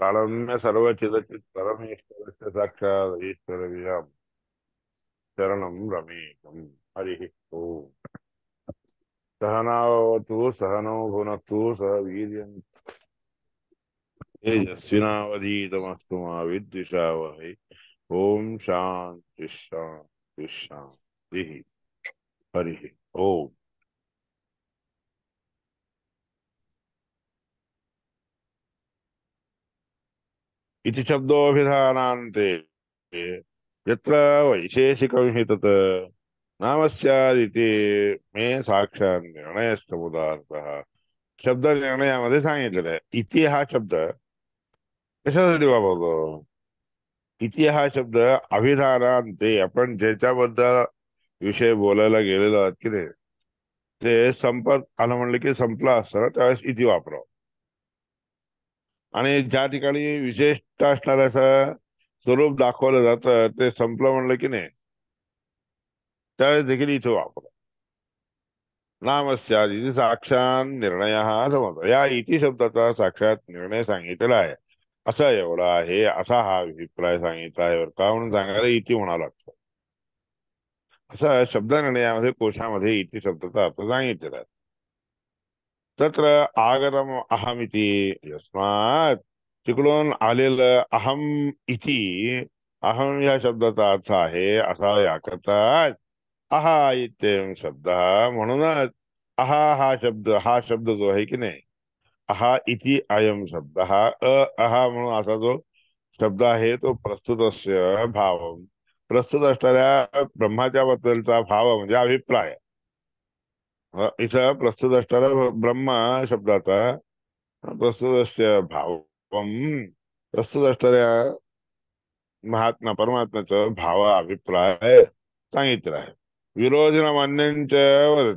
कालम्य सर्वचिदचित् परमेश्वरस्य साक्षात् ईश्वरवियं शरणं रमेकं हरिः ओम्। सहनावतु सहनौ भुनक्तु सह वीर्यं तेजस्विनावधीतमस्तु मा विद्विषावहै। ओम शांति शांति शांतिः हरिः ओम्। इति शब्दोऽभिधानान्ते यत्र वैशेषिकं हि तत् नाम स्यादिति मे साक्षात् निर्णयसमुदाहृतः। शब्द निर्णयामध्ये सांगितलेलं आहे. इति हा शब्द कशासाठी वापरतो? इति हा शब्द अभिधानान्ते आपण ज्याच्याबद्दल विषय बोलायला गेलेलो आहात की नाही, ते संपत आलं म्हणलं की संपलं असतं ना, त्यावेळेस इति वापरावं. आणि ज्या ठिकाणी विशिष्ट असणारं असं स्वरूप दाखवलं जातं ते संपलं म्हणलं की नाही, त्यावेळेस देखील इथे वापरावं. नामस्यादिति साक्षात निर्णय हा समजतो. या इति शब्दाचा साक्षात निर्णय सांगितलेला आहे. असा एवढा आहे, असा हा अभिप्राय सांगितला आहे. का म्हणून सांगायला इति म्हणावं लागतं. असा शब्द निर्णयामध्ये कोशामध्ये इति शब्दाचा अर्थ सांगितलेला आहे. तत्र आगतम अहमिति यस्मात तिकडून आलेलं अहम इति, अहम या शब्दाचा अर्थ आहे असा याकरता अहा इत्येवं शब्द, म्हणूनच हा शब्द जो आहे की नाही, अहा इति अयम शब्द अहा म्हणून असा जो शब्द आहे तो प्रस्तुतस्य भाव, प्रस्तुत असणाऱ्या ब्रह्माच्या बद्दलचा भाव म्हणजे अभिप्राय. इथं प्रस्तुत असणारा ब्रह्म शब्दाचा प्रस्तुतस्य भावम, प्रस्तुत असणाऱ्या महात्मा परमात्म्याचं भाव अभिप्राय सांगितलं आहे. विरोधी मान्यांच्या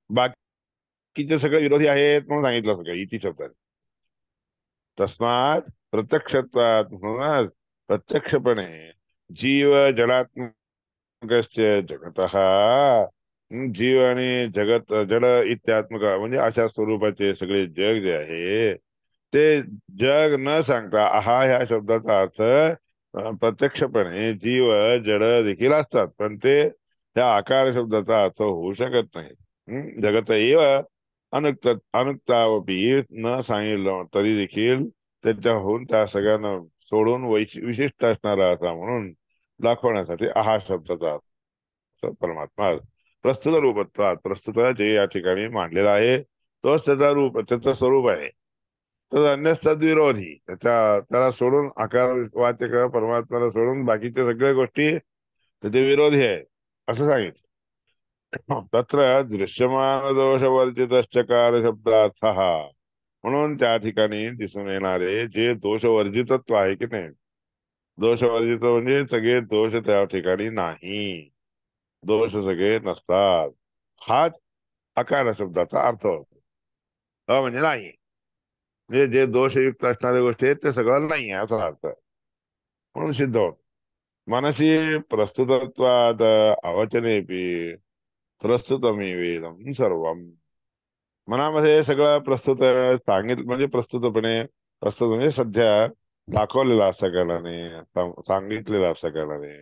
बाकीचे सगळे विरोधी आहेत म्हणून सांगितलं सगळं इति शब्दात. तस्मात प्रत्यक्षत्वात, म्हणूनच प्रत्यक्षपणे जीव जडात्मकस्य जगतः, जीव आणि जगत जड इत्यात्मक म्हणजे अशा स्वरूपाचे सगळे जग जे आहे ते जग न सांगता अहा ह्या शब्दाचा अर्थ प्रत्यक्षपणे जीव जड देखील असतात, पण ते त्या आकार शब्दाचा अर्थ होऊ शकत नाही. जगत एव अनुक्त अनुक्तावपी न सांगितलं तरी देखील त्याच्याहून त्या सगळ्यांना सोडून विशिष्ट असणारा असा म्हणून दाखवण्यासाठी आहा शब्दाचा अर्थ परमात्मा प्रस्तुत रूपत्वात, प्रस्तुत जे या ठिकाणी मांडलेला आहे तोच त्याचा रूप त्याचं स्वरूप आहे. तर अन्य सद्विरोधी त्याला सोडून आकार वाचक परमात्म्याला सोडून बाकीच्या सगळ्या गोष्टी त्याचे विरोधी आहे असं सांगितलं. तत्र दृश्यमान दोष वर्जितश्चकार शब्दार्थ, म्हणून त्या ठिकाणी दिसून येणारे जे दोषवर्जितत्व आहे की नाही, दोषवर्जित म्हणजे सगळे दोष त्या ठिकाणी नाही, दोष सगळे नसतात, हाच अकार शब्दाचा अर्थ होतो. म्हणजे नाही, म्हणजे जे दोषयुक्त असणाऱ्या गोष्टी आहेत ते सगळं नाही आहे असा अर्थ म्हणून सिद्ध होत. मनसी प्रस्तुतत्वाद अवचनेपी प्रस्तुतमी वेदम सर्वम, मनामध्ये सगळं प्रस्तुत सांगितलं म्हणजे प्रस्तुतपणे, प्रस्तुत म्हणजे सध्या दाखवलेला असं कारणाने, सांगितलेला असं कारणाने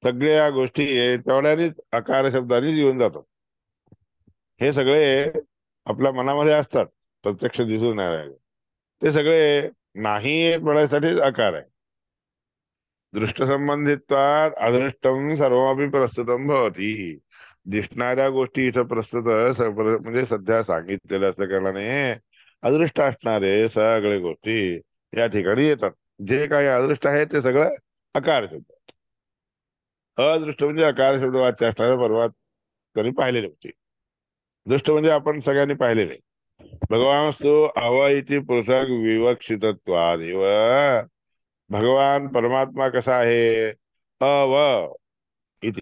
सगळ्या गोष्टी तेवढ्यानेच आकार शब्दानेच येऊन जातात. हे सगळे आपल्या मनामध्ये असतात, प्रत्यक्ष दिसून येणारे ते सगळे नाही म्हणायसाठी आकार आहे. दृष्ट संबंधित्वात अदृष्टम सर्वमपि प्रस्तुतम भवती, दिसणाऱ्या गोष्टी इथं प्रस्तुत म्हणजे सध्या सांगितलेल्या असल्या कारणाने अदृष्ट असणारे सगळे गोष्टी या ठिकाणी येतात. जे काही अदृष्ट आहे ते सगळं अकार शब्द, अदृष्ट म्हणजे अकार शब्द वाच्य असणाऱ्या परमात्मा त्यांनी पाहिलेली गोष्टी. दृष्ट म्हणजे आपण सगळ्यांनी पाहिलेले. भगवानस्तु अव इति पृथक विवक्षितत्वादेव, भगवान परमात्मा कसा आहे, अव इति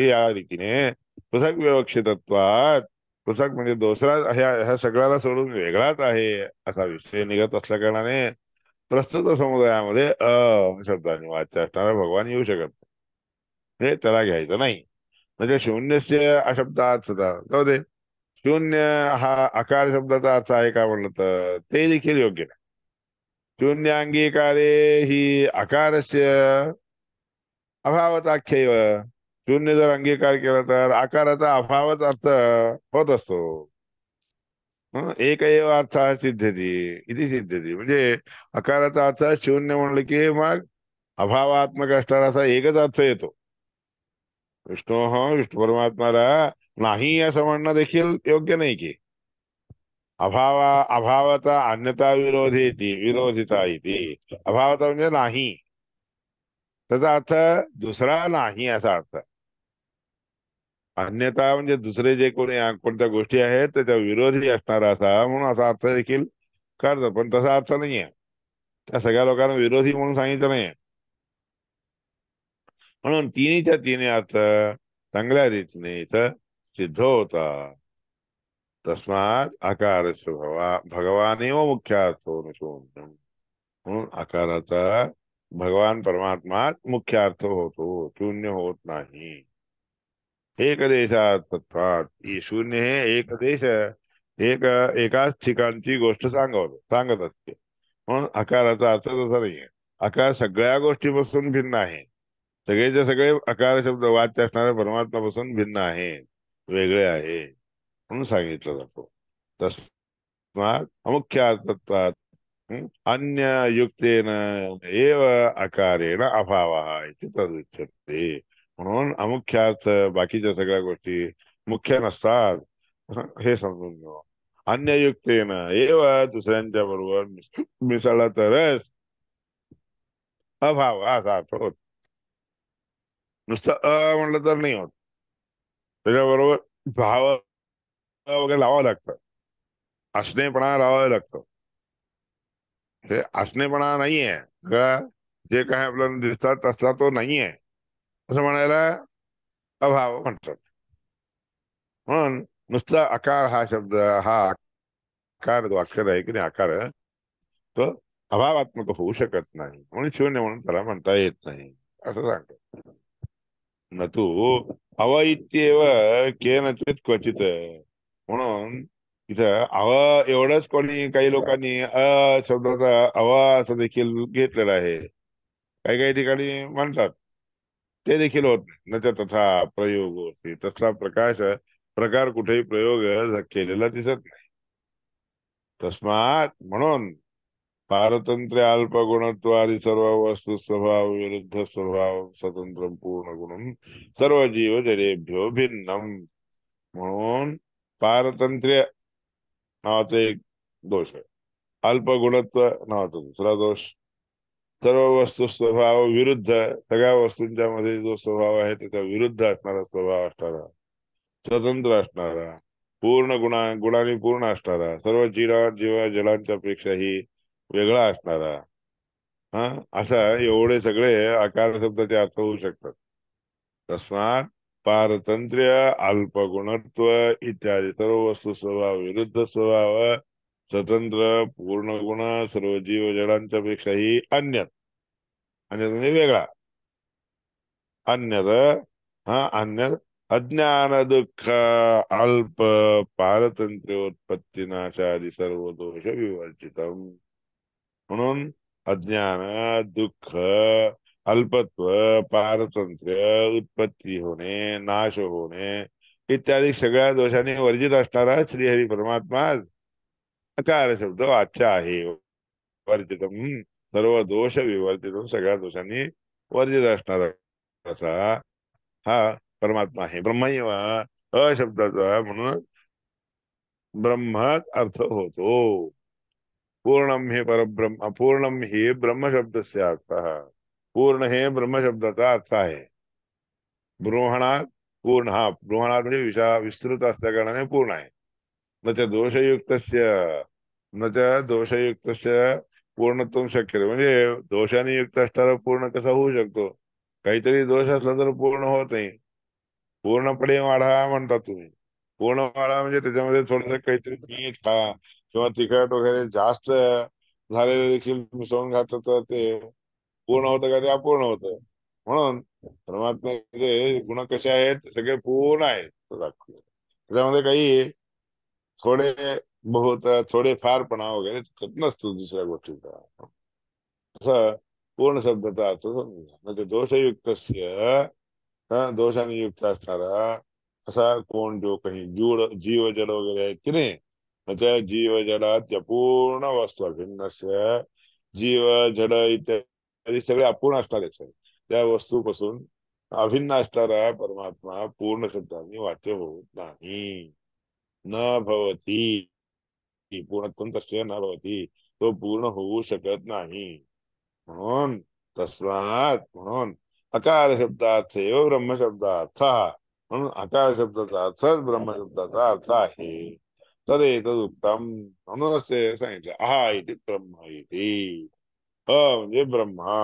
या रीतीने पृथक विवक्षितत्वात, पृथक म्हणजे दुसरा ह्या सगळ्याला सोडून वेगळाच आहे असा विषय निघत असल्या कारणाने प्रस्तुत समुदायामध्ये शब्दाने वाच्य असणारा भगवान येऊ शकत नाही, हे त्याला घ्यायचं नाही. म्हणजे शून्यस्य अशब्दात सुद्धा जाऊ दे, शून्य हा आकार शब्दाचा अर्थ आहे का म्हणलं तर ते देखील योग्य नाही. शून्य अंगीकारे ही आकारस्य अभावताख्यैव. शून्य जर अंगीकार केला तर आकाराचा अभावच अर्थ होत असतो. एक एव अर्थ सिद्ध्यति इति सिद्ध्यति, म्हणजे अकाराचा अर्थ शून्य म्हणलं की मग अभावात्मक असणारा असा एकच अर्थ येतो. विष्णू परमात्माला नाही असं म्हणणं देखील योग्य नाही की अभावाचा अन्यता विरोधिता इति. अभावाचा म्हणजे नाही, त्याचा अर्थ दुसरा नाही असा अर्थ. अन्यथा म्हणजे दुसरे जे कोणी कोणत्या गोष्टी आहेत त्याच्या विरोधी असणारा असा, म्हणून असा अर्थ देखील करतात, पण तसा अर्थ नाहीये. त्या सगळ्या लोकांना विरोधी म्हणून सांगितलं नाहीये. म्हणून तिन्हीच्या तिन्ही अर्थ चांगल्या रीतीने इथं सिद्ध होता. तस्मात आकारस्य भगवानेव मुख्यार्थो न शून्यम. म्हणून आकाराचा भगवान परमात्मा मुख्य अर्थ होतो, शून्य होत नाही. एक देशात तत्वात, ही शून्य हे एक देश, एकाच ठिकाणची गोष्ट सांगत असते. म्हणून आकाराचा अर्थ तसा नाहीये. आकार सगळ्या गोष्टीपासून भिन्न आहे. सगळेचे सगळे आकार शब्द वाच्य असणाऱ्या परमात्म्यापासून भिन्न आहे, वेगळे आहे, म्हणून सांगितलं जातो. तस्मात अमुख्यार्थत्वात् अन्य युक्तेन एव आकारेण अभावः इति तदुच्यते. म्हणून अमुख्यार्थ बाकीच्या सगळ्या गोष्टी मुख्य नसतात, हे समजून घेऊ. अन्य युक्तेन एव दुसऱ्यांच्या बरोबर मिसळला तरच अभाव असा अर्थ होत. नुसतं म्हणलं तर नाही होत, त्याच्याबरोबर भाव वगैरे लावावं लागतं, असणेपणा लावावं लागतं. हे असणेपणा नाहीये, सगळं जे काय आपल्याला दिसतात तसला तो नाहीये असं म्हणायला अभाव म्हणतात. म्हणून नुसता आकार हा शब्द, हा आकार जो अक्षर आहे की नाही, आकार तो अभावात्मक होऊ शकत नाही, म्हणून शून्य म्हणून त्याला म्हणता येत नाही असं सांगतो. न तू अव इत्येव केनचित क्वचित. म्हणून इथं अव एवढंच कोणी काही लोकांनी शब्दाचा अव असं देखील घेतलेलं आहे, काही काही ठिकाणी म्हणतात, ते देखील होत नाही. न तथा प्रयोग होती, तसला प्रकार कुठेही प्रयोग केलेला दिसत नाही. तस्मात म्हणून पारतंत्र्य अल्पगुणत्वादी सर्व वस्तू स्वभाव विरुद्ध स्वभाव स्वतंत्र पूर्ण गुण सर्व जीव जडेभ्यो भिन्नम. म्हणून पारतंत्र्य नावाचा एक दोष आहे, अल्पगुणत्व नावाचा दुसरा दोष, सर्व वस्तू स्वभाव विरुद्ध, सगळ्या वस्तूंच्या मध्ये जो स्वभाव आहे त्याच्या विरुद्ध असणारा स्वभाव असणारा, स्वतंत्र असणारा, पूर्ण गुणाने पूर्ण असणारा, सर्व जीवा जलांच्या पेक्षाही वेगळा असणारा, हा, असा एवढे सगळे आकार शब्दाचे अर्थ होऊ शकतात. तस्मात पारतंत्र्य अल्पगुणत्व इत्यादी सर्व वस्तू स्वभाव विरुद्ध स्वभाव, स्वतंत्र पूर्ण गुण सर्व जीव जडांच्या पेक्षाही अन्य म्हणजे वेगळा, अन्यद अन्य अज्ञान दुःख अल्प पारतंत्र्योत्पत्ती नाशादी सर्व दोष विवर्जितम. म्हणून अज्ञान, दुःख, अल्पत्व, पारतंत्र्य, उत्पत्ती होणे, नाश होणे इत्यादी सगळ्या दोषांनी वर्जित असणारा श्रीहरी परमात्मा अकार शब्द वाच्य आहे. वर्जितम सर्व दोष विवर्जित, सगळ्या दोषांनी वर्जित असणारा असा हा परमात्मा आहे. ब्रह्मैव अशब्दाचा म्हणून ब्रह्मात अर्थ होतो. पूर्णम हे परब्रह्म, पूर्णम ही ब्रह्म शब्दस्य अर्थ, पूर्ण हे ब्रह्म शब्दाचा अर्थ आहे. बृहणात पूर्ण, हा बृहणात म्हणजे विस्तृत असल्या कारणाने पूर्ण आहे. न त्या दोषयुक्तस्य पूर्णत्व शक्य, म्हणजे दोषाने युक्त असणारा पूर्ण कसा होऊ शकतो, काहीतरी दोष असला तर पूर्ण होत नाही. पूर्णपणे वाढा म्हणतात तुम्ही, पूर्ण वाढा म्हणजे त्याच्यामध्ये थोडस काहीतरी मीठ खा किंवा तिखट वगैरे जास्त झालेलं देखील मिसळून घातलं तर ते पूर्ण होतं का ते अपूर्ण होतं. म्हणून परमात्म्याचे गुण कसे आहेत, सगळे पूर्ण आहेत त्याच्यामध्ये काही थोडे बहुत थोडे फारपणा वगैरे नसतो दुसऱ्या गोष्टीचा. असं पूर्ण शब्दाचा अर्थ समजूया. म्हणजे दोषयुक्तस्य दोषाने युक्त असणारा असा कोण जो काही जीव जड वगैरे आहेत की नाही, मग त्या जीव जडात पूर्ण वस्तू अभिन्नस्य जीव जड इत्यादी सगळे अपूर्ण असणारे त्या वस्तूपासून अभिन्न असणारा परमात्मा पूर्ण शब्दांनी वाच्य होत नाही. न भवती पूर्णत्वं तस्य न भवती, तो पूर्ण होऊ शकत नाही. म्हणून तस्मात म्हणून अकार शब्दार्थ एव ब्रह्म शब्दार्थ, म्हणून अकार शब्दाचा अर्थच ब्रह्म शब्दाचा अर्थ आहे. तदेतद उत्तम, म्हणूनच ते सांगितलं अहा इति ब्रह्म इति. म्हणजे ब्रह्मा,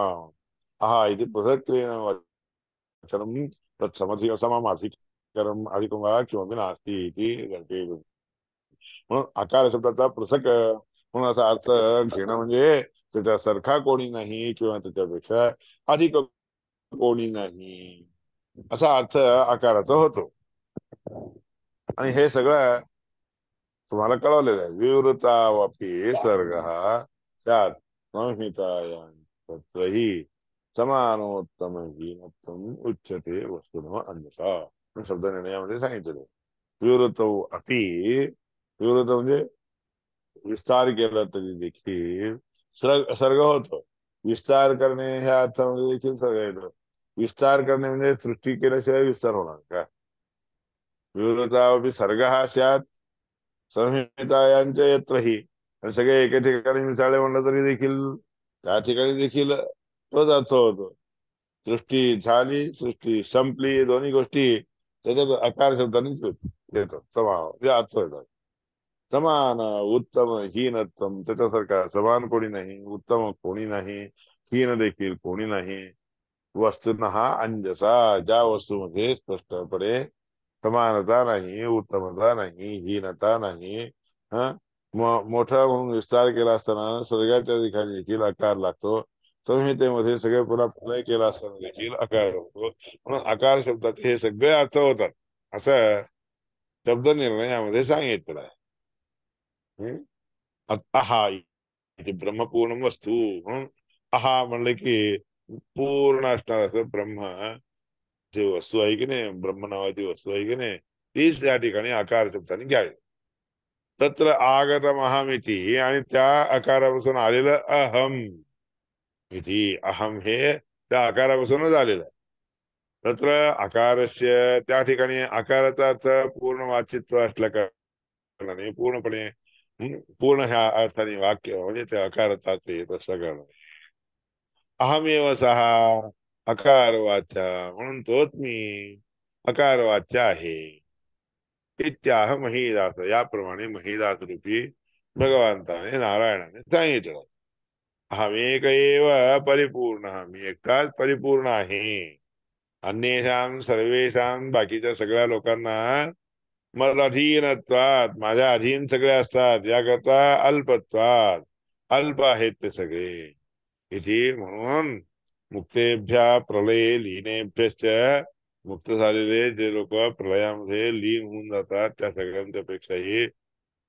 अहा इति पृथक्त्वेन वचनं तत्समधिकरम अधिकं वा किमपि नास्ति इति दर्शयति. म्हणून आकार शब्दाचा पृथक म्हणून असा अर्थ घेणं म्हणजे त्याच्यासारखा कोणी नाही किंवा त्याच्यापेक्षा अधिक कोणी नाही असा अर्थ आकाराचा होतो. आणि हे सगळं तुम्हाला कळवलेलं आहे. विवृतावपी सर्ग त्यात संहितायां तत्रही समानोत्तम हीनत्वम उच्यते वस्तुनः अन्यथा शब्द निर्णयामध्ये सांगितलेलं. विवृत अपि, विवृत म्हणजे विस्तार केला तरी देखील सर्ग होतो. विस्तार करणे ह्या अर्थामध्ये देखील सर्ग येतो. विस्तार करणे म्हणजे सृष्टी केल्याशिवाय विस्तार होणार का? विवृतावपि सर्ग स्यात् संहितायांच्या यत्रही, आणि सगळे एके ठिकाणी मिसाळे म्हणलं तरी देखील त्या ठिकाणी देखील तोच अर्थ होतो. सृष्टी झाली, सृष्टी संपली, दोन्ही गोष्टी त्याच्यात आकार शब्दानेच येतो समाव जे अर्थ येतात. समान उत्तम हीनत्वम, त्याच्यासारखा समान कोणी नाही, उत्तम कोणी नाही, हीन देखील कोणी नाही. वस्तुनः अंजसा, ज्या वस्तूमध्ये स्पष्टपणे समानता नाही, उत्तमता नाही, हीनता नाही. हा मोठा म्हणून विस्तार केला असताना स्वर्गाच्या ठिकाणी देखील आकार लागतो. संहितेमध्ये सगळे पुन्हा प्रलय केला असताना देखील आकार होतो. म्हणून आकार शब्दात हे सगळे अर्थ होतात असं शब्द निर्णयामध्ये सांगितलं आहे. अहा इथे ब्रह्मपूर्ण वस्तू म्हणून अहा म्हणलं की पूर्ण असणार असं ब्रह्म जे वस्तू आहे की नाही, ब्रह्म नावाची वस्तू आहे की नाही, तीच त्या ठिकाणी आकार शब्दाने घ्यावी. तत्र आगतम अहमिती, आणि त्या आकारापासून आलेलं अहम इति, अहम हे त्या आकारापासूनच आलेलं आहे. तत्र आकारस्य, त्या ठिकाणी आकाराचा अर्थ पूर्ण वाचित्व असल्या कारणाने पूर्णपणे पूर्ण ह्या अर्थाने वाक्य म्हणजे त्या अकाराचा अर्थ येत असल्या कारणाने अहमेव सहा अकार वाचा, म्हणून तोच मी अकार वाचा आहे. इत्याह महिदास, याप्रमाणे महिदास रूपी भगवंताने नारायणाने सांगितलं. अहमेक एव परिपूर्ण, मी एकटाच परिपूर्ण आहे. अन्येषां सर्वेषां, बाकीच्या सगळ्या लोकांना मग अधीनत्वात, माझ्या अधीन सगळे असतात, याकरता अल्पत्वात, अल्प आहेत ते सगळे. इथे म्हणून मुक्तेभ्या प्रलय लीनेभ्यश्च, मुक्त झालेले जे लोक प्रलयामध्ये लीन होऊन जातात त्या सगळ्यांच्या पेक्षाही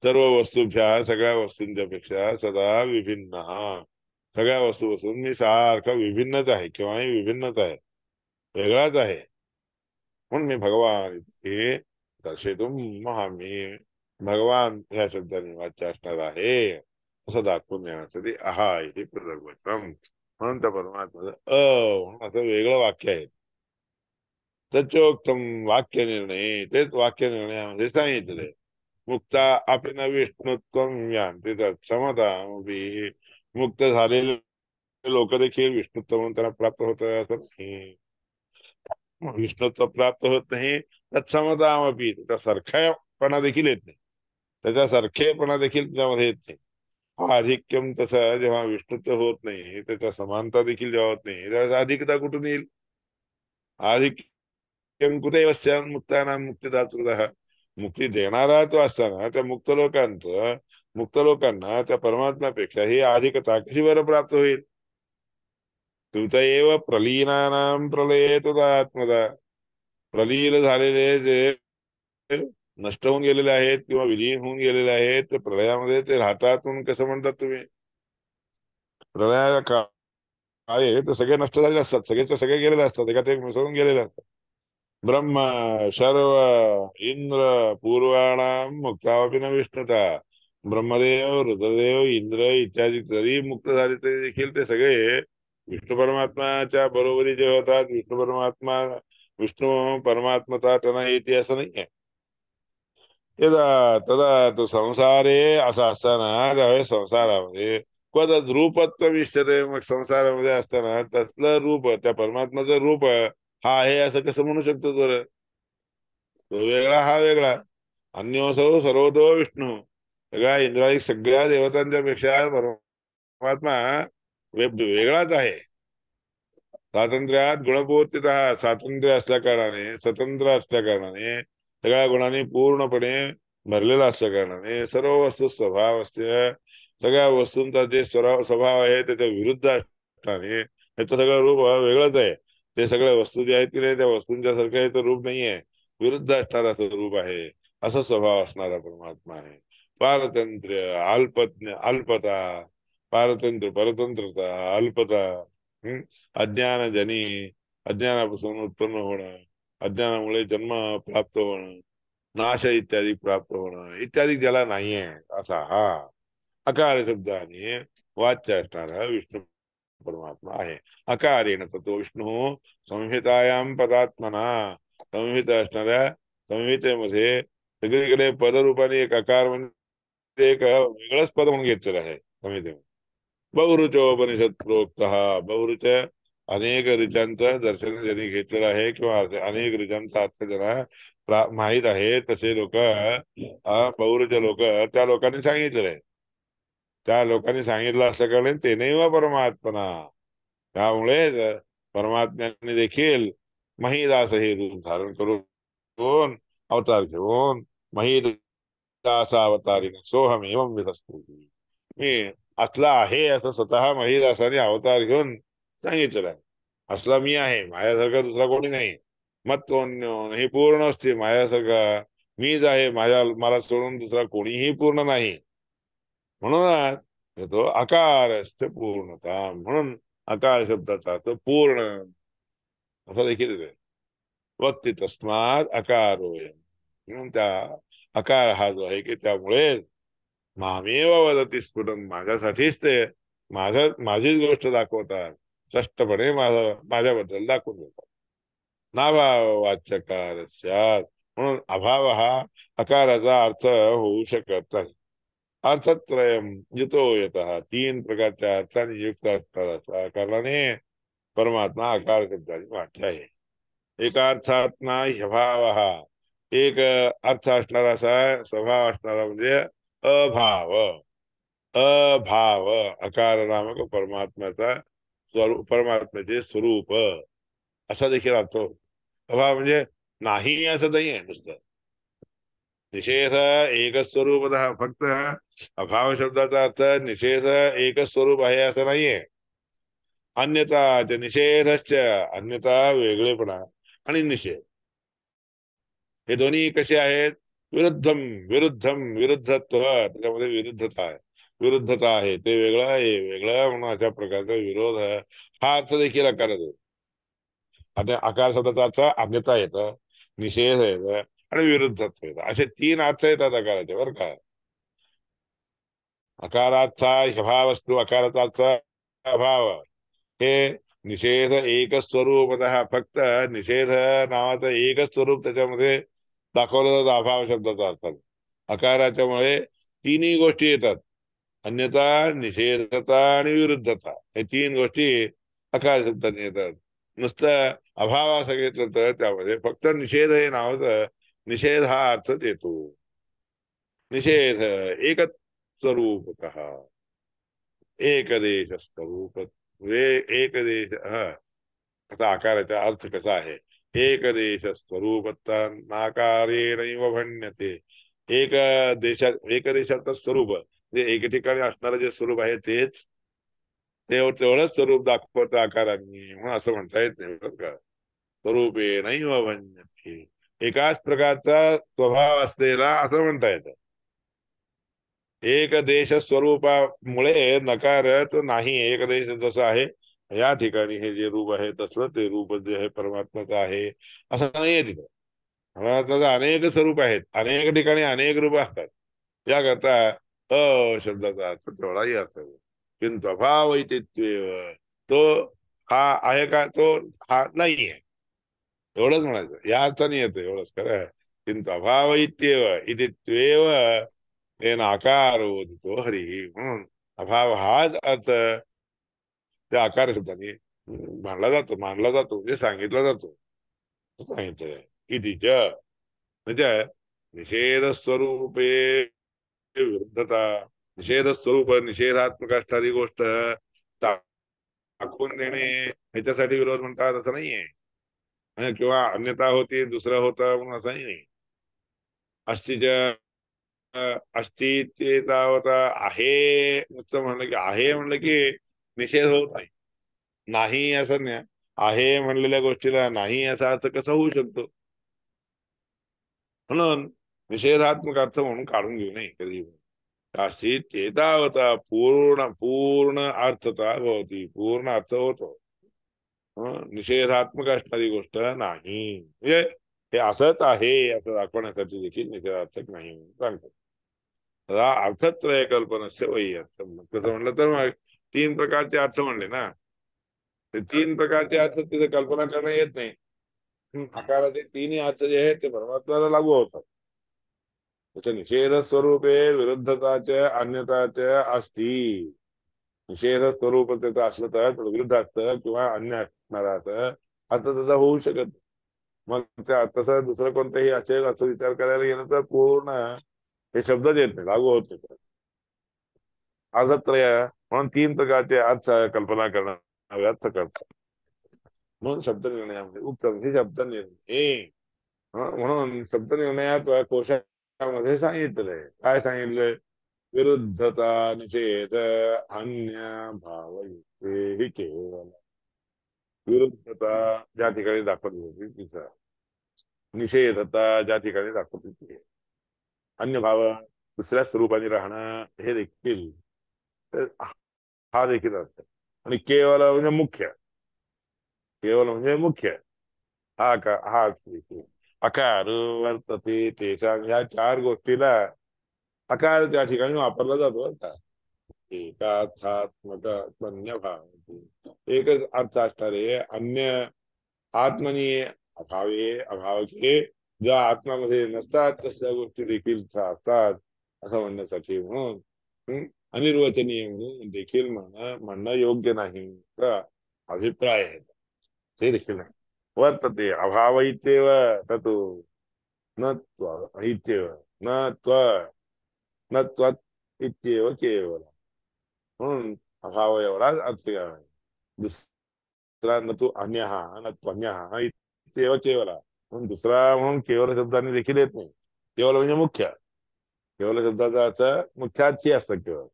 सर्व वस्तूभ्या, सगळ्या वस्तूंच्या पेक्षा सदा विभिन्न, सगळ्या वस्तूपासून मी सारखा विभिन्नच आहे, केव्हाही विभिन्नच आहे, वेगळाच आहे. म्हणून मी भगवान हे दर्शेतून महा मी भगवान या शब्दाने वाच्य असणार आहे असं दाखवून देण्यासाठी अहा इथे प्रसंग. म्हणून त्या परमात्मा म्हणून असं वेगळं वाक्य आहे. तच्चोक्तम वाक्य निर्णय, तेच वाक्य निर्णयामध्ये सांगितले. मुक्ता आपण विष्णुत्व यान्ति तत्समता, मुक्त झालेले लोक देखील विष्णुत्व म्हणून त्यांना प्राप्त होत असं नाही. विष्णुत्व प्राप्त होत नाही, तत्समतामपि, त्याचा सारखापणा देखील येत नाही, त्याच्या सारखेपणा देखील त्याच्यामध्ये येत नाही. हा अधिक्यम तसं जेव्हा विष्णुत्व होत नाही, त्याच्या समानता देखील जेव्हा होत नाही, त्याचा अधिकता कुठून येईल? अधिक्यम कुठे स्यात् मुक्तानां मुक्तिदातृतः, मुक्ती देणारा तो असताना त्या मुक्त लोकांना त्या परमात्म्यापेक्षा ही अधिकता कशी बरं प्राप्त होईल? कृत एव प्रलीनानां प्रलये तदात्मदा, प्रलीन झालेले जे नष्ट होऊन गेलेले आहेत किंवा विलीन होऊन गेलेले आहेत, ते प्रलयामध्ये ते राहतात म्हणून कसं म्हणतात तुम्ही? प्रलया आहे ते सगळे नष्ट झालेले असतात, सगळेचे सगळे गेलेले असतात, एकात एक मिसळून गेलेले असतात. ब्रह्म, शर्व, इंद्र, पूर्वाणाम मुक्तावपि न विष्णुता. ब्रह्मदेव, रुद्रदेव, इंद्र इत्यादी जरी मुक्त झाले तरी देखील ते सगळे विष्णू परमात्माच्या बरोबरी जे होतात. विष्णू परमात्मा, विष्णू परमात्मता त्यांना येते असं नाही आहे. यदा तदा तो संसारे असं असताना त्यावेळेस संसारामध्ये क्वद रूपत्व विष्टते. मग संसारामध्ये असताना त्यातलं रूप, त्या परमात्माचं रूप हा आहे असं कसं म्हणू शकतो बरं? तो वेगळा हा वेगळा. अन्योसौ सर्वतो विष्णू. सगळ्या इंद्रायी सगळ्या देवतांच्या पेक्षा परमात्मा वेगळाच आहे. स्वातंत्र्यात गुणपूर्तितः, स्वातंत्र्य असल्या कारणाने, स्वतंत्र असल्या कारणाने, सगळ्या गुणांनी पूर्णपणे भरलेला असल्या कारणाने, सर्व वस्तू स्वभाव असते, सगळ्या वस्तूंचा जे स्वभाव आहे त्याच्या विरुद्ध असल्याने त्याचं सगळं रूप वेगळंच आहे. ते सगळ्या वस्तू जे आहेत की नाही त्या वस्तूंच्या सारखं हे तर रूप नाहीये, विरुद्ध असणारा रूप आहे. असा स्वभाव असणारा परमात्मा आहे. पारतंत्र्य, अल्पता, पारतंत्र्य, परतंत्रता, अल्पता, अज्ञानजनी, अज्ञानापासून उत्पन्न होणं, अज्ञानामुळे जन्म प्राप्त होणं, नाश इत्यादी प्राप्त होणं इत्यादी ज्याला नाहीये असा हा अकार शब्दाने वाच्य असणारा विष्णू परमात्मा आहे. अकारेण तो विष्णू संहितायाम पदात्मना, संहित असणाऱ्या संहितेमध्ये सगळीकडे पदरूपाने एक अकार म्हणजे एक वेगळंच पद म्हणून घेतलेलं आहे संहितेमध्ये. बहुरुचोपनिषद प्रोक्त, बहुरुच अनेक ऋचांचं दर्शन ज्यांनी घेतलेलं आहे किंवा अनेक ऋचांचा अर्थ ज्यांना माहित आहे तसे लोक, बहुरुच लोक, त्या लोकांनी सांगितलेलं आहे. त्या लोकांनी सांगितलं असल्या कारणे ते नैव परमात्मना, त्यामुळे परमात्म्याने देखील महिदास हे रूप धारण करून अवतार घेऊन महिदासा अवतारी सोहमेवं विधस्तु, मी असला आहे असं स्वतः महिदासाने अवतार घेऊन सांगितलेलं आहे. असला मी आहे, माझ्यासारखा दुसरा कोणी नाही. मत्वन्यो हे पूर्ण असते माझ्यासारखा मीच आहे, मला सोडून दुसरा कोणीही पूर्ण नाही. म्हणून तो आकार असते पूर्णता, म्हणून आकार शब्दाचा अर्थ पूर्ण असा देखील येते. वक्ती तस्मात अकारोय, म्हणून त्या आकार हा जो आहे की त्यामुळे मामेव वदती स्फुटन, माझ्यासाठीच ते माझीच गोष्ट दाखवतात, स्पष्टपणे माझ्याबद्दल दाखवून देतात. नाभाव वाच्यकार म्हणून अभाव हा अकाराचा अर्थ होऊ शकत नाही. अर्थत्रयम युतो येत, तीन प्रकारच्या अर्थाने युक्त असणारा कारणाने परमात्मा आकार शब्दाने वाच्य आहे. एका अर्थात्मा ह्यभाव, एक अर्थ असणारा असा स्वभाव असणारा म्हणजे अभाव. अभाव अकार नामक परमात्म्याचा स्वरूप, परमात्म्याचे स्वरूप असा देखील अर्थ होतो. अभाव म्हणजे नाही असं नाही आहे नुसतं. निषेध एकच स्वरूप, फक्त अभाव शब्दाचा अर्थ निषेध एकच स्वरूप आहे असं नाहीये. अन्यथा ते निषेधच, अन्यथा वेगळेपणा आणि निषेध हे दोन्ही कसे आहेत? विरुद्धम, विरुद्धम, विरुद्धत्व, त्याच्यामध्ये विरुद्धता आहे. विरुद्धता आहे, ते वेगळं आहे, वेगळं म्हणून अशा प्रकारचा विरोध आहे. हा अर्थ देखील आकारात येतो. आता आकार शब्दाचा अर्थ अन्यता येतं, निषेध येतं आणि विरुद्धत्व येतं, असे तीन अर्थ येतात आकाराचे बरं का. अकाराचा भाव असतो, अकाराचा अर्थ अभाव. हे निषेध एकच स्वरूप, फक्त निषेध नावाचं एकच स्वरूप त्याच्यामध्ये दाखवलं जातं अभाव शब्दाचा अर्थ. अकाराच्यामुळे तिन्ही गोष्टी येतात, अन्यथा, निषेधता आणि विरुद्धता, हे तीन गोष्टी अकार शब्दाने येतात. नुसतं अभाव असं घेतलं तर त्यामध्ये फक्त निषेध हे नावाचं, निषेध हा अर्थच येतो. निषेध एकच स्वरूप, एकदेश स्वरूप, वे एक देश, हा आता आकाराचा अर्थ कसा आहे? एक देश स्वरूपता नाकारेणैव भण्यते, एक देशात, एक देशाचं स्वरूप जे एक ठिकाणी असणारं जे स्वरूप आहे तेच तेवढंच स्वरूप दाखवतं आकाराने, म्हणून असं म्हणता येत नाही बरं का. स्वरूपे नैव भण्यते, एकाच प्रकारचा स्वभाव असलेला असं म्हणता येतं. एक देश स्वरूपामुळे नकार तो नाही, एक देश जसं आहे या ठिकाणी हे जे रूप आहे तसलं ते रूप जे आहे परमात्माचं आहे असं नाहीये तिथं. परमात्माचं अनेक स्वरूप आहेत, अनेक ठिकाणी अनेक रूप असतात. याकरता शब्दाचा अर्थ तेवढाही अर्थ किंतु अभाव इत्युक्ते तो हा आहे का, तो हा नाहीये, एवढंच म्हणायचं. या अर्थाने येतं एवढंच खरं आहे. किंतु अभाव इत्युक्तेव येन आकार उदितो हरी, म्हणून अभाव हाच अर्थ त्या आकार शब्दाने मानला जातो म्हणजे सांगितला जातो. सांगितलंय किती म्हणजे निषेध स्वरूपे विरुद्धता, निषेध स्वरूप निषेधात्मक असणारी गोष्ट दाखवून देणे ह्याच्यासाठी विरोध म्हणतात असं नाहीये. किंवा अन्यथा होती दुसरं होतं म्हणून असंही नाही. अस्तिच अस्तित्वता होता आहे नुसतं म्हणलं की आहे म्हणलं की निषेध होत नाही. नाही असं नाही, आहे म्हणलेल्या गोष्टीला नाही याचा अर्थ कसा होऊ शकतो. म्हणून निषेधात्मक अर्थ म्हणून काढून घेऊ नये कधी. काशीत चेतावता पूर्ण पूर्ण अर्थता भवती, पूर्ण अर्थ होतो. निषेधात्मक असणारी गोष्ट नाही म्हणजे हे असंच आहे असं दाखवण्यासाठी देखील निषेधार्थक नाही म्हणून सांगतात. तदा अर्थत्रय कल्पनस्य वै अर्थ, तसं म्हणलं तर मग तीन प्रकारचे अर्थ म्हणले ना, ते तीन प्रकारचे अर्थ तिथे कल्पना करणं येत नाही. आकाराचे तिन्ही अर्थ जे आहेत ते परमात्म्याला लागू होतात. त्याच्या निषेध स्वरूपे विरुद्धताचे अन्यताचे असती. निषेध स्वरूप त्याचं असलं तर त्याचं विरुद्ध असतं किंवा अन्य असणार असं त्याचा होऊ शकत नाही. मग त्या तसं दुसरं कोणतंही असेल असं विचार करायला गेलं तर पूर्ण हे शब्दच येत नाही, लागू होत नाही. अर्थत्रय म्हणून तीन प्रकारचे अर्थ कल्पना करणं व्यर्थ करतात. म्हणून शब्द निर्णयामध्ये उत्तम हे शब्द निर्णय म्हणून शब्द निर्णयात कोशामध्ये सांगितलंय. काय सांगितलंय? विरुद्धता निषेध अन्य भाव हे केवळ विरुद्धता ज्या ठिकाणी दाखवली होती तिचा, निषेधता ज्या ठिकाणी दाखवली ती, अन्य भाव दुसऱ्या स्वरूपाने राहणं हे देखील हा देखील अर्थ. आणि केवळ म्हणजे मुख्य, केवळ म्हणजे मुख्य हा का हा देखील अकार वर्तते तेषां, ह्या चार गोष्टीला अकार त्या ठिकाणी वापरला जातो बरं का. एकार्थात्मक अन्य भाव, एकच अर्थ असणारे अन्य आत्मनी अभावे अभावाचे ज्या आत्मामध्ये नसतात तशा गोष्टी देखील असतात असं म्हणण्यासाठी म्हणून अनिर्वचनीय म्हणून देखील म्हणणं योग्य नाही का अभिप्राय आहे. ते देखील नाही. वर्तते अभाव इत्येव ततो न त्व इत्येव न त्व न त्वत् इत्येव केवळ, म्हणून अभाव एवढाच अर्थ घ्यावा. दुसरा न तू अन्य हा न त्वन्य हा इत्येव केवळ, म्हणून दुसरा म्हणून केवळ शब्दाने देखील येत नाही. केवळ म्हणजे मुख्य, केवळ शब्दाचा अर्थ मुख्याची असतं. केवळ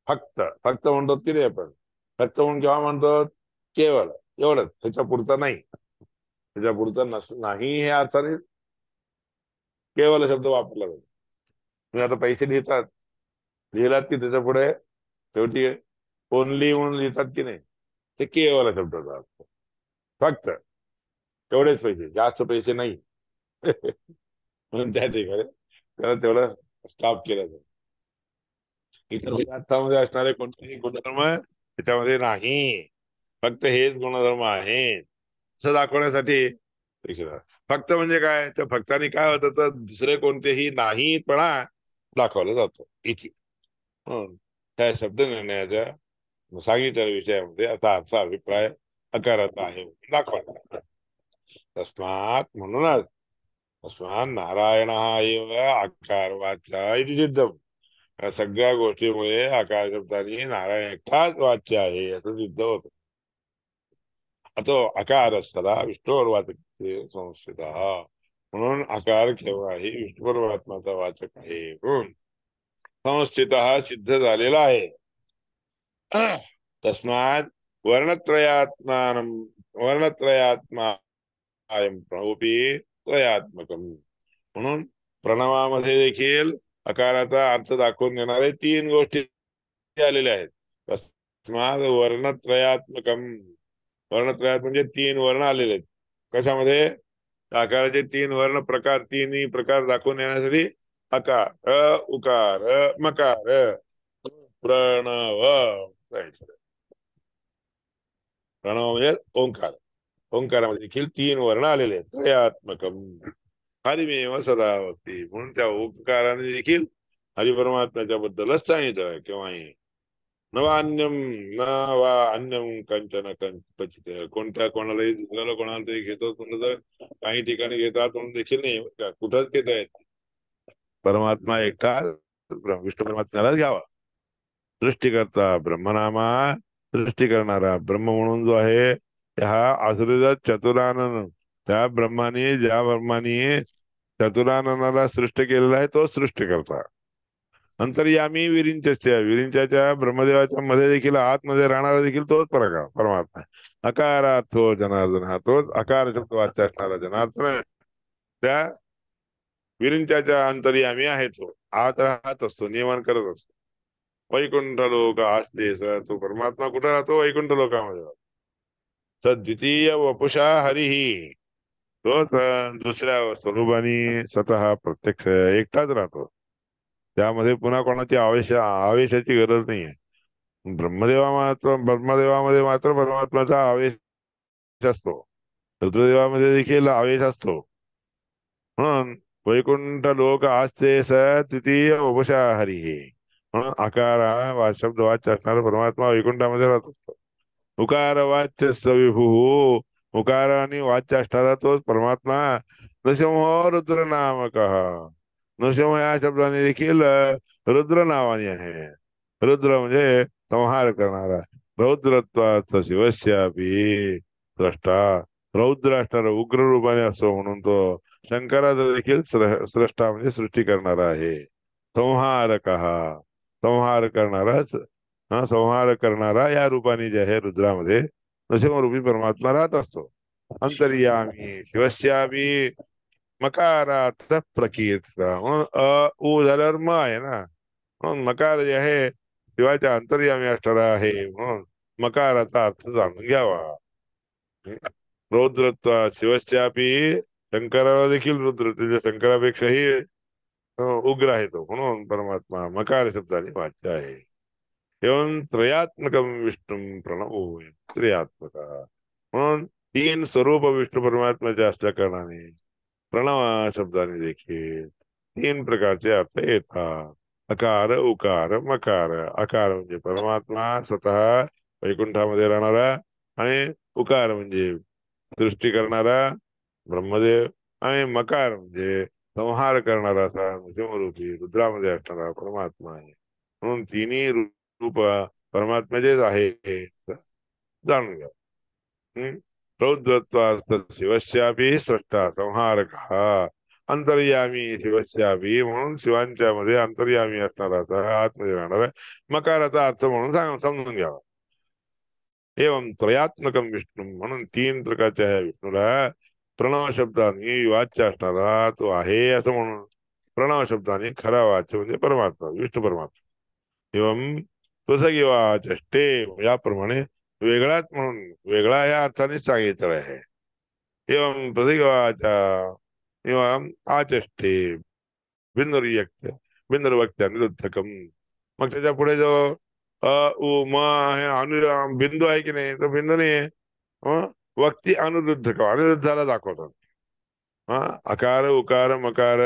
फक्त फक्त म्हणतो की नाही आपण, फक्त म्हणून केव्हा म्हणतो? केवळ एवढंच, त्याच्या पुढचा नाही, त्याच्या पुढचा नाही हे अर्थाने केवळ शब्द वापरला जातो. तुम्ही आता पैसे लिहितात, लिहिलात की त्याच्या पुढे शेवटी ओनली म्हणून लिहितात की नाही, ते केवळ शब्दाचा अर्थ. फक्त तेवढेच पैसे, जास्त पैसे नाही. म्हणून त्या ठिकाणी त्याला तेवढं स्टॉप केलं जातं. इतर पदार्थामध्ये असणारे कोणतेही गुणधर्म त्याच्यामध्ये नाही, फक्त हेच गुणधर्म आहेत असं दाखवण्यासाठी फक्त म्हणजे काय, त्या फक्ताने काय होतं तर दुसरे कोणतेही नाहीपणा दाखवला जातो इथे. म्हणून त्या शब्द निर्णयाच्या सांगितलेल्या विषयामध्ये असा अर्थ अभिप्राय अकाराचा आहे दाखवला. तस्मात म्हणूनच तस्मात नारायण हा एव आकार वाच्या इति सिद्धम, या सगळ्या गोष्टीमुळे आकार शब्दाने नारायण एकटाच वाच्य आहे असं सिद्ध होत. अतो अकार असताना विष्णू वाचक संस्कृत, म्हणून आकार केव्हाही विष्णू परमात्माचा वाचक आहे म्हणून संस्थित सिद्ध झालेला आहे. तस्मात वर्णत्रयात्मान वर्णत्रयात्मा प्रणवपी त्रयात्मकम, म्हणून प्रणवामध्ये देखील अकाराचा अर्थ दाखवून देणारे तीन गोष्टी आलेल्या आहेत. तस्मात वर्णत्रयात्मकम, वर्णत्रयात म्हणजे 3 वर्ण आलेले आहेत. कशामध्ये? आकाराचे 3 वर्ण प्रकार, तिन्ही प्रकार दाखवून येण्यासाठी अकार, उकार, मकार, प्रणव. प्रणव म्हणजे ओंकार. ओंकारामध्ये देखील 3 वर्ण आलेले आहेत. त्रयात्मकम हरिमेव सदा भक्ती, म्हणून त्या ओंकाराने देखील हरी परमात्म्याच्या बद्दलच सांगितलं आहे केव्हाही. नवान्यम न वा अन्यम कंचन क्वचित, कोणत्या कोणालाही दुसऱ्याला कोणाला तरी घेतो म्हणलं तर काही ठिकाणी घेतात म्हणून देखील नाही कुठंच घेता येत. परमात्मा एकटा विष्णू परमात्म्यालाच घ्यावा. सृष्टीकर्ता ब्रह्मनामा, सृष्टी करणारा ब्रह्म म्हणून जो आहे हा आसुरीचा चतुरानन, त्या ब्रह्माने चतुराननाला सृष्ट केलेला आहे, तो सृष्टी करता. अंतर्यामी विरिंच्याच्या ब्रह्मदेवाच्या मध्ये देखील आतमध्ये राहणारा देखील तोच प्रकार परमात्मा आहे. अकारात तो जनार्दन, हा तोच अकार शब्द वाच्य असणारा जनार्दन त्या विरिंच्याच्या अंतर्यामी आहे. तो आत राहत असतो, नियमन करत असतो. वैकुंठ लोक असते तो परमात्मा कुठे राहतो? वैकुंठ लोकामध्ये राहतो. द्वितीय वपुषा हरिही, तोच दुसऱ्या स्वरूपाने स्वतः प्रत्यक्ष एकटाच राहतो. त्यामध्ये पुन्हा कोणाची आवेशाची गरज नाहीये. ब्रह्मदेवामध्ये मात्र परमात्म्याचा आवेश असतो. रुद्रदेवामध्ये देखील आवेश असतो. म्हणून वैकुंठ लोक आस्ते स तृतीय वपुषा हरी, म्हणून आकार हा शब्द वाच्य असणारा परमात्मा वैकुंठामध्ये राहत असतो. उकार वाच्य सविभू, उकार आणि वाच्य असणारा तोच परमात्मा नृसिंह रुद्र नामक, नृसिंह या शब्दाने देखील रुद्र नावाने आहे. रुद्र म्हणजे संहार करणारा. रौद्रत्वात शिवस्यापी स्रष्टा, रौद्र असणारा उग्र रूपाने असतो म्हणून तो शंकराचा देखील स्रष्टा म्हणजे सृष्टी करणारा आहे. संहारक, संहार करणाराच, हा संहार करणारा या रूपाने जे आहे रुद्रामध्ये नृसिंहरूपी परमात्मा राहत असतो. अंतर्यामी शिवस्यापी मकारात प्रकीर्तता, म्हणून उ झाल्यावर म आहे ना, म्हणून मकार जे आहे शिवाच्या अंतर्यामी असणारा आहे, म्हणून मकाराचा अर्थ जाणून घ्यावा. रौद्रत्व शिवस्यापी, शंकराला देखील रुद्र त्याच्या शंकरापेक्षाही उग्र आहे तो, म्हणून परमात्मा मकार शब्दाने वाच्य आहे. एवं त्रयात्मकम विष्णू प्रणवो, त्रयात्मक म्हणून 3 स्वरूप विष्णू परमात्म्याचे असल्या कारणाने प्रणव शब्दाने देखील 3 प्रकारचे अर्थ येतात. अकार, उकार, मकार. अकार म्हणजे परमात्मा स्वतः वैकुंठामध्ये राहणारा, आणि उकार म्हणजे सृष्टी करणारा ब्रह्मदेव, आणि मकार म्हणजे संहार करणारा असा नृसिंहरूपी रुद्रामध्ये असणारा परमात्मा आहे. म्हणून तिन्ही रूप परमात्म्याचेच आहे हे जाणून घ्या. रौद्रत्वात् शिवस्यापी स्रष्टा संहारक, अंतर्यामी शिवस्यापी, म्हणून शिवांच्या मध्ये अंतर्यामी असणारा आतमध्ये राहणारा मकाराचा अर्थ म्हणून समजून घ्यावा. एवं त्रयात्मकम विष्णू, म्हणून 3 प्रकारच्या आहे विष्णूला प्रणव शब्दाने वाच्य असणारा तो आहे असं म्हणून प्रणव शब्दाने खरा वाच्य म्हणजे परमात्मा विष्णू परमात्मा. एवं स्वसगीवाचष्टे, याप्रमाणे वेगळाच म्हणून वेगळा या अर्थाने सांगितलं आहे. एवं प्रसगीवाचा एवं आचष्टे बिंदुर्यक्त, बिंदुर्वक्त्या निरुद्धकम. मग त्याच्या पुढे जो अ उ म आहे बिंदू आहे की नाही, तो बिंदू नाही आहे. वक्ती अनुरुद्धक, अनिरुद्धाला दाखवतात. हा अकार, उकार, मकार,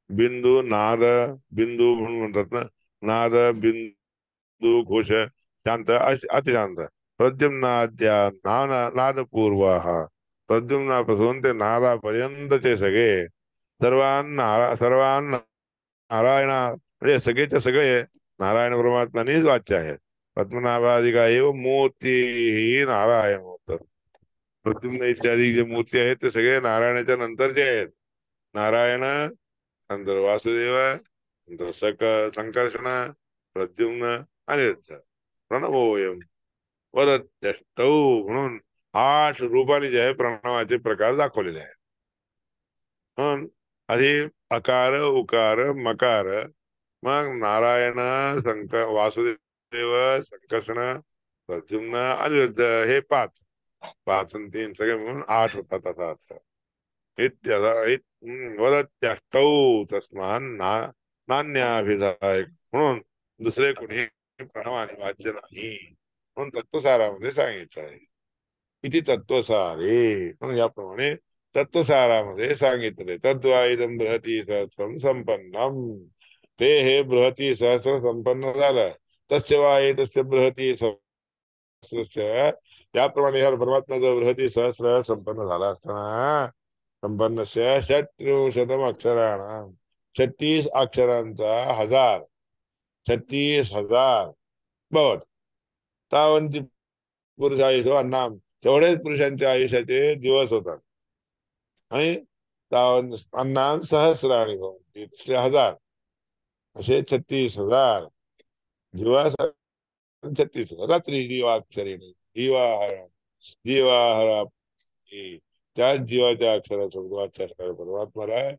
बिंदू, नाद, बिंदू म्हणून म्हणतात ना, नाद, बिंदू, घोष, शांत, अतिशांत. प्रद्युम्नाद्या नादपूर्व, प्रद्युम्नापासून ते नादापर्यंतचे सगळे सर्वांना नारायणा म्हणजे सगळेच्या सगळे नारायण परमात्म्यानेच वाच्य आहेत. पद्मनाभादिका एव मूर्ती ही नारायण होत. प्रद्युम्न इत्यादी जे मूर्ती आहेत ते सगळे नारायणाच्या नंतरचे आहेत. नारायण, नंतर वासुदेव, नंतर संकर्षण, प्रद्युम्न, अनिरुद्ध. प्रणवोयम वदत्यष्टौ, म्हणून 8 रूपाने जे आहे प्रणवाचे प्रकार दाखवलेले आहेत. म्हणून आधी अकार, उकार, मकार, मग नारायण, वासुदेव, संकर्षण, प्रद्युम्न, अनिरुद्ध, हे 5. 5 आणि 3 सगळे म्हणून 8 होतात असा अर्थ. वदत्यष्टौ तस्मान नान्याभिधायक, म्हणून दुसरे कुणी प्रणवाने वाच्य नाही, म्हणून तत्वसारामध्ये सांगितलं आहे. किती तत्वसारे, म्हणून याप्रमाणे तत्वसारामध्ये सांगितले. तद्वा इदं बृहती सहस्रम संपन्नम, ते हे बृहती सहस्र संपन्न झालं. तस्य वा एतस्य बृहती सहस्रस्य, याप्रमाणे ह्या परमात्म्याचं बृहती सहस्र संपन्न झाला असताना, संपन्नस्य षट्त्रिंशतम अक्षराणाम, 36 अक्षरांचा 1000, 36,000 बवत तावंती पुरुष आयुष्य अन्नाम, तेवढेच पुरुषांच्या आयुष्याचे दिवस होतात. आणि अन्नाम सहस्राणी भवन्ति, 1000 असे 36,000 दिवस, 36,000 रात्री. जीवाक्षरेणे जीवाहरा, त्या जीवाच्या अक्षरासोबत वाच्याक्षर परमात्म्याला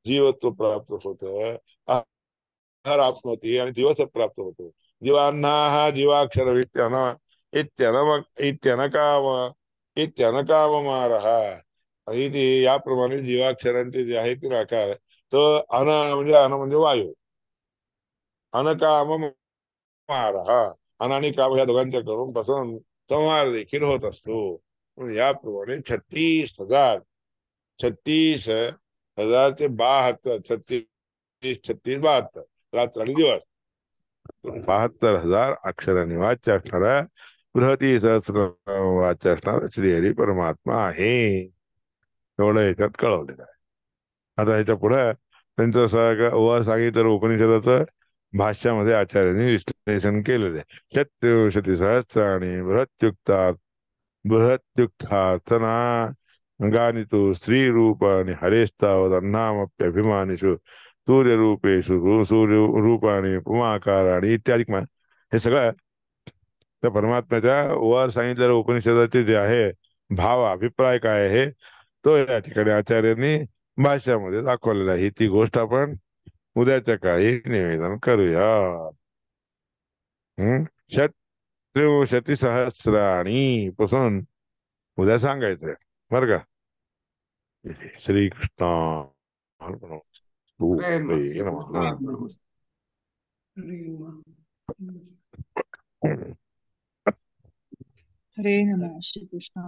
जीवत्व प्राप्त होत, आहार आपनोती, आणि दिवस प्राप्त होतो. जीवांना हा जीवाक्षर इत्यनकाममारहा, इथे याप्रमाणे जीवाक्षरांचे जे आहे ते आकार, तो अन म्हणजे वायू, अनकाम मारहा, अन आणि काम या दोघांच्या करून पासून संहार देखील होत असतो. याप्रमाणे 36,000, 36,000 ते 72, 36 36 72 रात्र आणि दिवस, 72,000 अक्षरांनी वाच्य असणारा बृहती सहस्र वाच्य असणारा श्रीहरी परमात्मा आहे. एवढं याच्यात कळवलेलं आहे. आता ह्याच्या पुढे त्यांचं वर सांगितलं उपनिषदाचं भाष्यामध्ये आचार्यांनी विश्लेषण केलेलं आहे. चतुर्विंशती सहस्राणी बृहत्युक्तार्थना गानितु स्त्रीरूपाणि हरेस्तावदन्नामप्यभिमानिषु सूर्यरूपेषु सूर्यरूपाणि पुमाकाराणि इत्यादी. हे सगळं त्या परमात्म्याच्या वर सांगितलेल्या उपनिषदाचे जे आहे भाव, अभिप्राय काय आहे, तो या ठिकाणी आचार्यांनी भाष्यामध्ये दाखवलेला आहे. ती गोष्ट आपण उद्याच्या काळी निवेदन करूया. षट्त्रिंशती सहस्राणी पासून उद्या सांगायचंय बर का. श्रीकृष्ण हरे नमः. श्री कृष्ण.